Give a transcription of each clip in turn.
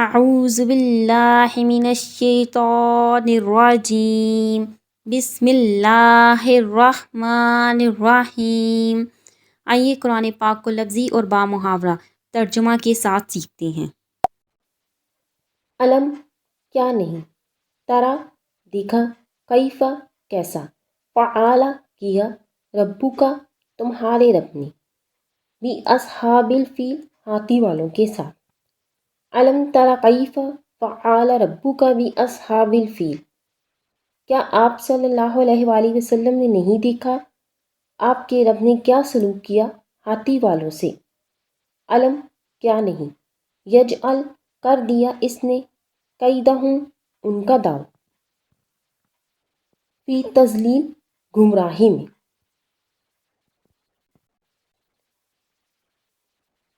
اعوذ باللہ من الشیطان الرجیم بسم اللہ الرحمن الرحیم۔ آئیے قرآن پاک کو لفظی اور بامحاورہ ترجمہ کے ساتھ سیکھتے ہیں۔ علم کیا نہیں، ترا دیکھا، کیفا کیسا، فعال کیا، ربو کا تمہارے رب نے، بھی اصحاب الفیل ہاتھی والوں کے ساتھ۔ علم ترا کیفا فعال ربک باصحاب الفیل، کیا آپ صلی اللہ علیہ وآلہ وسلم نے نہیں دیکھا آپ کے رب نے کیا سلوک کیا ہاتھی والوں سے۔ علم کیا نہیں، یجعل کر دیا اس نے، کیدہم ان کا داؤ، فی تضلیل گمراہی میں۔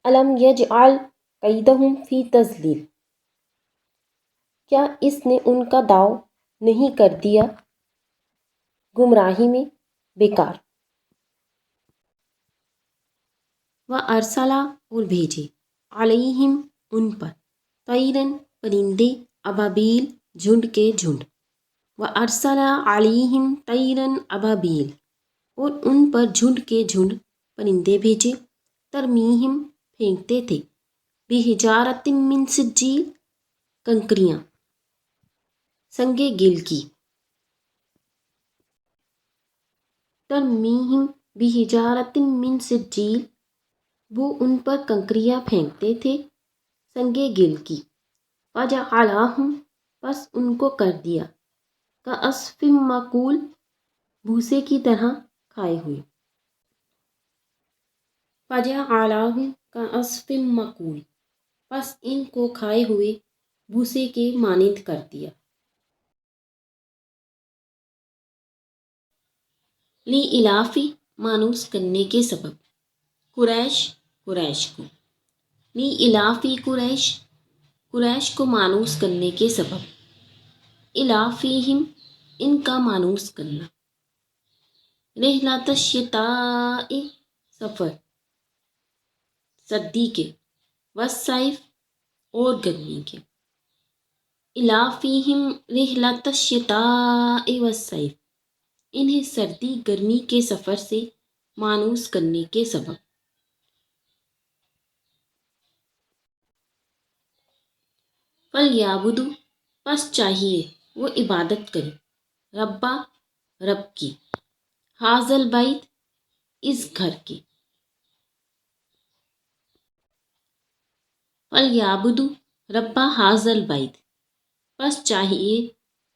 علم یجعل کیدہم فی تضلیل، کیا اس نے ان کا داؤ نہیں کر دیا گمراہی میں، بیکار۔ وَأَرْسَلَ اور بھیجے، علیہم ان پر، طیرًا پرندے، ابابیل جھنڈ کے جھنڈ۔ وَأَرْسَلَ علیہم طیرًا ابابیل اور ان پر جھنڈ کے جھنڈ پرندے بھیجے، ترمیہم پھینکتے تھے، بحجارۃ من سجیل کنکریاں سنگ گل کی۔ ترمیہم بحجارۃ من سجیل، وہ ان پر کنکریاں پھینکتے تھے سنگ گل کی۔ فجعلہم، پس ان کو کر دیا، کعصف مأکول، بھوسے کی طرح کھائے ہوئے۔ فجعلہم کعصف مأکول، پس ان کو کھائے ہوئے بھوسے کے مانند کر دیا۔ لِإِلَافِ، مانوس کرنے کے سبب، قریش کو۔ لِإِلَافِ قریش، قریش کو مانوس کرنے کے سبب، إِلَافِہِم، ان کا مانوس کرنا، رحلۃ الشتاء، سفر سردی کے، والصیف اور گرمی کے۔ إِلَافِہِم رحلۃ الشتاء والصیف، انہیں سردی گرمی کے سفر سے مانوس کرنے کے سبب۔ فَلْيَعْبُدُوا، پس چاہیے وہ عبادت کریں، ربّ، رب کی، ھذا البیت، اس گھر کی۔ فَلْيَعْبُدُوا ربّ ھذا البیت، پس چاہیے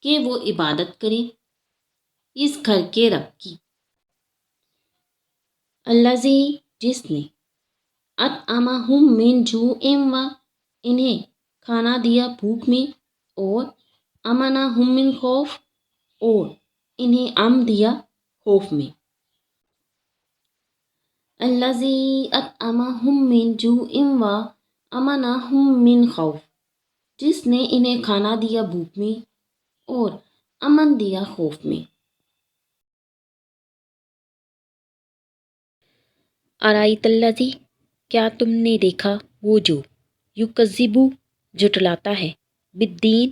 کہ وہ عبادت کریں اس گھر کے رب کی۔ الذی، جس نے، اطعمہم من جوع و، انہیں کھانا دیا بھوک میں، اور امنہم من خوف، اور انہیں امن دیا خوف میں۔ الذی اطعمہم من جوع و امنہم من خوف، جس نے انہیں کھانا دیا بھوک میں اور امن دیا خوف میں۔ ارأیت الذی، کیا تم نے دیکھا وہ جو، یکذب، جھٹلاتا ہے، بالدین،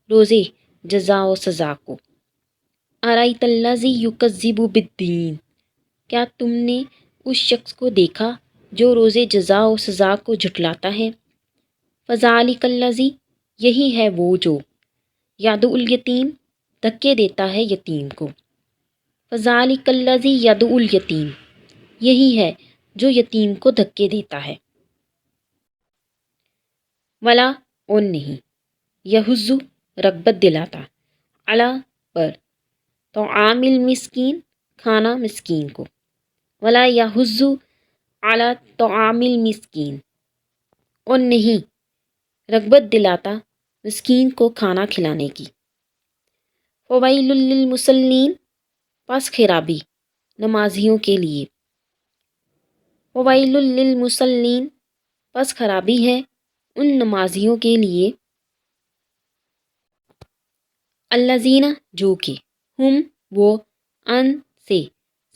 روزے جزا و سزا کو۔ ارأیت الذی یکذب بالدین، کیا تم نے اس شخص کو دیکھا جو روزے جزا و سزا کو جھٹلاتا ہے۔ فذلک الذی، یہی ہے وہ جو، یدعو الیتیم، دھکے دیتا ہے یتیم کو۔ فذلک الذی یدعو الیتیم، یہی ہے جو یتیم کو دھکے دیتا ہے۔ ولا، اور نہیں، یحض، رغبت دلاتا، علی، پر، طعام المسکین، کھانا مسکین کو۔ ولا یحض علی طعام المسکین، اور نہیں رغبت دلاتا مسکین کو کھانا کھلانے کی۔ فویل للمصلین، پس خرابی نمازیوں کے لیے۔ فویل للمصلین، پس خرابی ہے ان نمازیوں کے لیے۔ الذین، جو کہ، ہم، وہ، ان، سے،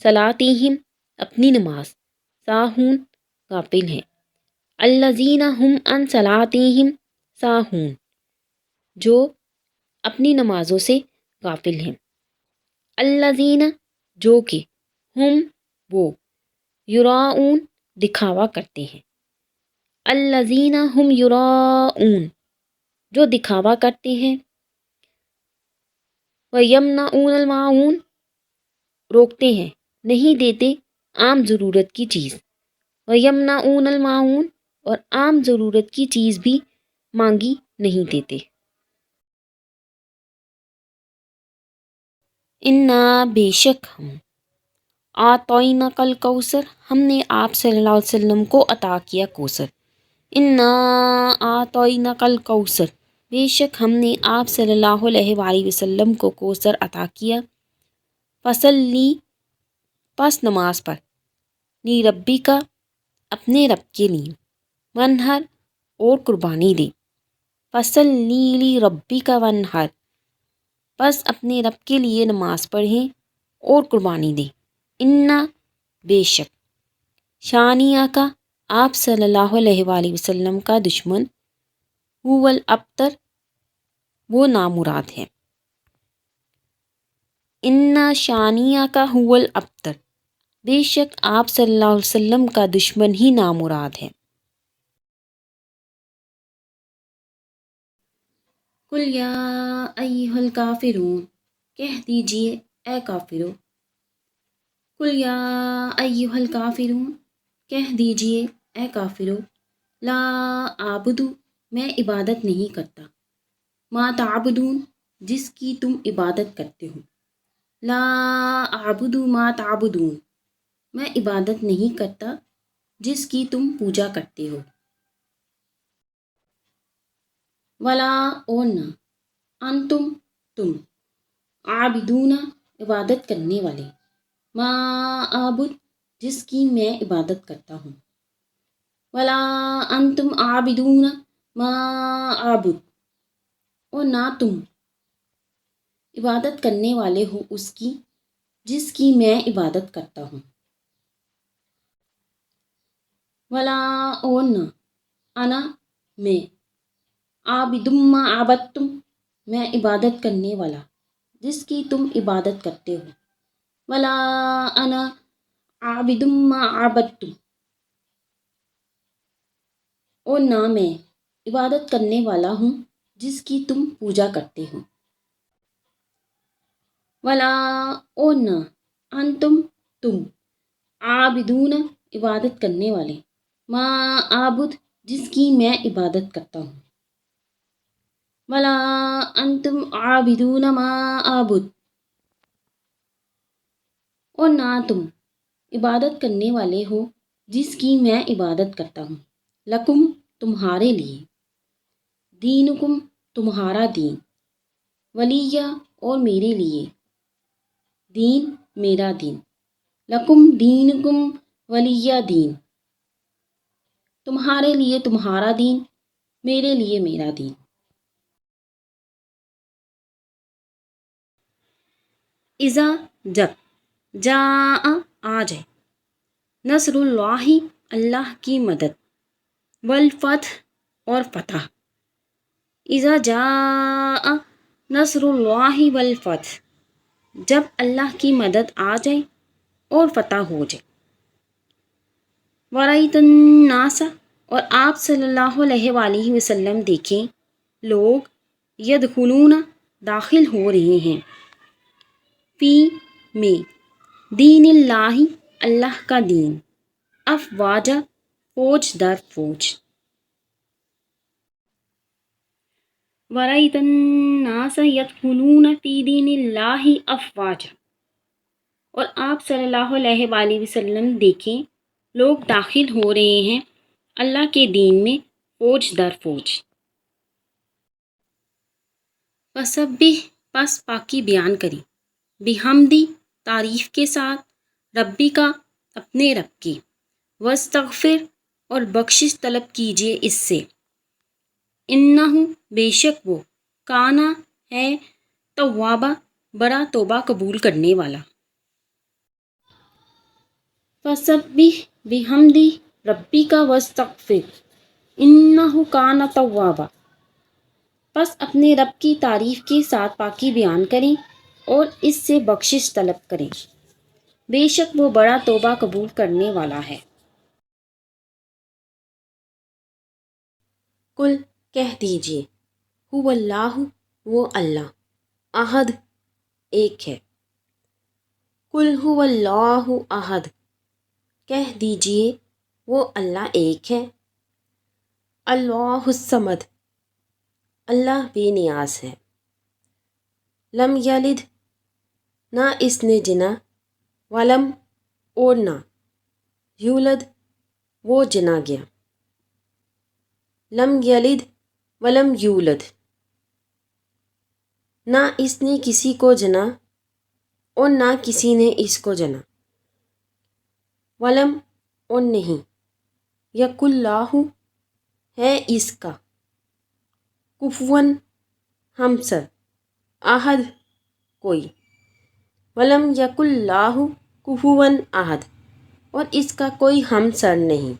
صلاتہم، اپنی نماز، ساہون، غافل ہیں۔ الذین ہم عن صلاتہم ساہون جو اپنی نمازوں سے غافل ہیں، الذین جو کہ ہم وہ یراؤن دکھاوا کرتے ہیں، الذین ہم یراؤن جو دکھاوا کرتے ہیں، ویمنعون الماعون روکتے ہیں نہیں دیتے عام ضرورت کی چیز، ویمنعون الماعون اور عام ضرورت کی چیز بھی مانگی نہیں دیتے۔ انا بے شک ہم اعطیناک الکوثر ہم نے آپ صلی اللہ علیہ وسلم کو عطا کیا کوثر، انا اعطیناک الکوثر بے شک ہم نے آپ صلی اللہ علیہ وآلہ وسلم کو کوثر عطا کیا، فصلی پس نماز پڑھ، لی ربی کا اپنے رب کے لیے، ونہر اور قربانی دے، فصلی لی ربی کا ونہر بس اپنے رب کے لیے نماز پڑھیں اور قربانی دیں، انا بے شک شانیہ کا آپ صلی اللہ علیہ وآلہ وسلم کا دشمن، هو الابتر وہ نامراد ہے، انا شانیہ کا هو الابتر بے شک آپ صلی اللہ علیہ وسلم کا دشمن ہی نامراد ہے۔ قل یا ایھا الکافرون کہہ دیجئے اے کافرو، قل یا ایھا الکافرون کہہ دیجئے اے کافرو، لا اعبد میں عبادت نہیں کرتا، ما تعبدون جس کی تم عبادت کرتے ہو، لا اعبد ما تعبدون میں عبادت نہیں کرتا جس کی تم پوجا کرتے ہو، ولا اور نہ انتم تم عابدون عبادت کرنے والے، ما اعبد جس کی میں عبادت کرتا ہوں، ولا انتم عابدون ما اعبد اور نہ تم عبادت کرنے والے ہو اس کی جس کی میں عبادت کرتا ہوں، ولا اور نہ انا میں عابدم ما عبدتم میں عبادت کرنے والا جس کی تم عبادت کرتے ہو، ولا انا عابدم ما عبدتم اور نہ میں عبادت کرنے والا ہوں جس کی تم پوجا کرتے ہو، ولا اور نہ انتم تم عابدون عبادت کرنے والے، ما اعبد جس کی میں عبادت کرتا ہوں، ولا انتم عابدون ما اعبد اور نہ تم عبادت کرنے والے ہو جس کی میں عبادت کرتا ہوں، لکم تمہارے لیے، دینکم تمہارا دین، ولیہ اور میرے لیے، دین میرا دین، لکم دینکم ولیہ دین تمہارے لیے تمہارا دین، میرے لیے میرا دین۔ اذا جب جاء آ جائے، نصر اللہ اللہ کی مدد، والفتح اور فتح، اذا جاء نصر اللہ والفتح جب اللہ کی مدد آ جائے اور فتح ہو جائے، ورأیت الناس اور آپ صلی اللہ علیہ وآلہ وسلم دیکھیں لوگ، یدخلون داخل ہو رہے ہیں، فی میں دین اللہ اللہ کا دین، افواجا فوج در فوج، ورأیت الناس یدخلون فی دین اللہ افواجا اور آپ صلی اللہ علیہ وآلہ وسلم دیکھیں لوگ داخل ہو رہے ہیں اللہ کے دین میں فوج در فوج، فسبح پس پاکی بیان کری، بحمدی تعریف کے ساتھ، ربی کا اپنے رب کی، واستغفر اور بخشش طلب کیجیے اس سے، انہ بے شک وہ، کانا ہے، توابا بڑا توبہ قبول کرنے والا، فسبح بحمدی ربی کا واستغفر انہ کان توابا پس اپنے رب کی تعریف کے ساتھ پاکی بیان کریں اور اس سے بخشش طلب کریں، بے شک وہ بڑا توبہ قبول کرنے والا ہے۔ کل کہہ دیجئے، هو اللہ، وہ اللہ، احد، ایک ہے۔ کل هو اللہ احد، کہہ دیجئے وہ اللہ ایک ہے۔ اللہ الصمد، اللہ بے نیاز ہے۔ لم یلد، نہ اس نے جنا، ولم، اور نہ، یولد، وہ جنا گیا۔ لم یلد ولم یولد، نہ اس نے کسی کو جنا اور نہ کسی نے اس کو جنا۔ ولم، اور نہیں، یک اللہ، ہے اس کا، کفواً، ہمسر، احد، کوئی۔ ولم یک اللہ کفواً احد، اور اس کا کوئی ہمسر نہیں۔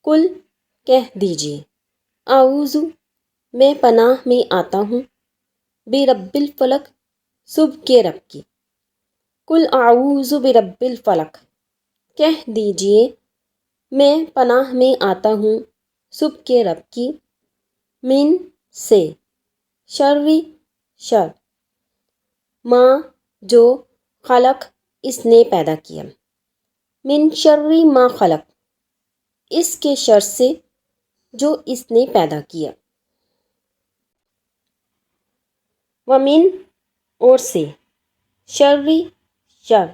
کل کہہ دیجئے، اعوذ، میں پناہ میں آتا ہوں، برب الفلق، صبح کے رب کی۔ کل اعوذ برب الفلق، کہہ دیجئے میں پناہ میں آتا ہوں صبح کے رب کی، من، سے، شر، شر، ما، جو، خلق، اس نے پیدا کیا، من شر ما خلق، اس کے شر سے جو اس نے پیدا کیا۔ ومن، اور سے، شر، شر،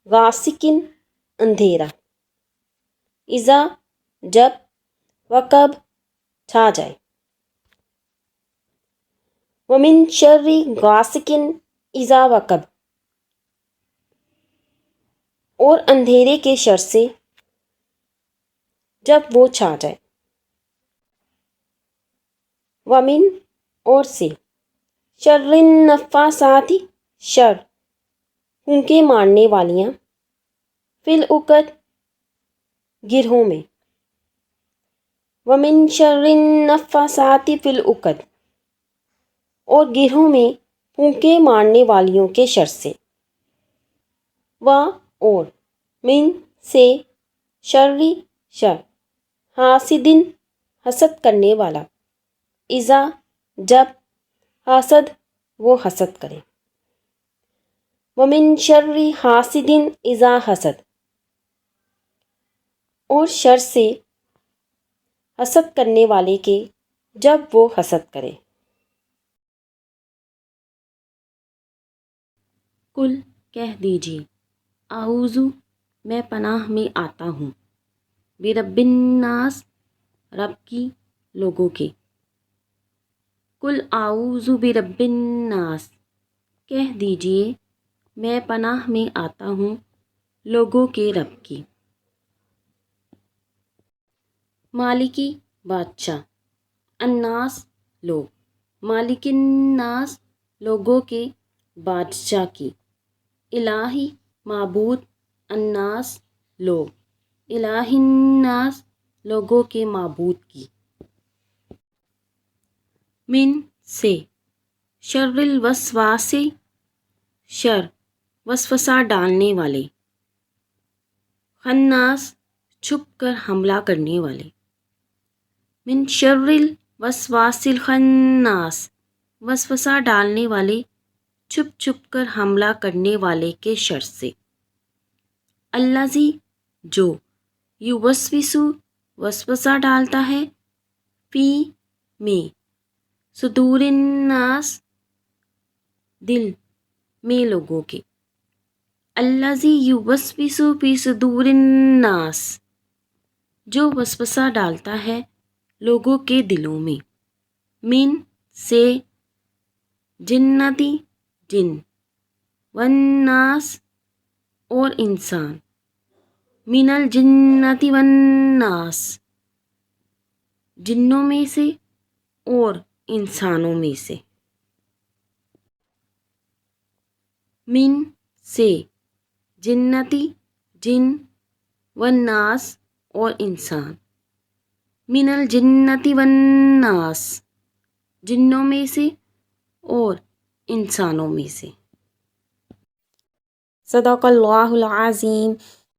غاسقن، اندھیرا، اذا، جب، وقب، چھا جائے۔ ومن شر غاسقن اذا وقب، اور اندھیرے کے شر سے جب وہ چھا جائے۔ ومن، اور سے، شر النفاثات، شر، پھونکے مارنے والیاں، فی العقد، گرہوں میں۔ ومن شر النفاثات فی العقد، اور گرہوں میں پھونکے مارنے والیوں کے شر سے۔ و، اور، من، سے، شر، شر، حاسدن، حسد کرنے والا، اذا، جب، حسد، وہ حسد کرے۔ ومن شر حاسد اذا حسد، اور شر سے حسد کرنے والے کے جب وہ حسد کرے۔ کل کہہ دیجئے، اعوذ، میں پناہ میں آتا ہوں، برب الناس، رب کی لوگوں کے۔ کل اعوذ برب الناس، کہہ دیجئے میں پناہ میں آتا ہوں لوگوں کے رب کی۔ مالکی، بادشاہ، الناس، لوگ، مالک الناس، لوگوں کے بادشاہ کی۔ الہی، معبود، الناس، لوگ، الہ الناس، لوگوں کے معبود کی۔ من، سے، شر الوسواس، شر، وسوسہ ڈالنے والے، خناس، چھپ کر حملہ کرنے والے۔ من شر الوسواس الخناس، وسوسہ ڈالنے والے، چھپ چھپ کر حملہ کرنے والے کے شر سے۔ الذی، جو، یوسوس، وسوسہ ڈالتا ہے، فی، میں، صدور الناس، دل میں لوگوں کے۔ الذی یوسوس فی صدور الناس، جو وسوسہ ڈالتا ہے لوگوں کے دلوں میں۔ من، سے، جنتی، جن، والناس، اور انسان، من الجنت والناس، جنوں میں سے اور انسانوں میں سے۔ من، سے، جنتی، جن، والناس، اور انسان۔ من الجنتی والناس، جنوں میں سے اور انسانوں میں سے۔ صدق اللہ العظیم۔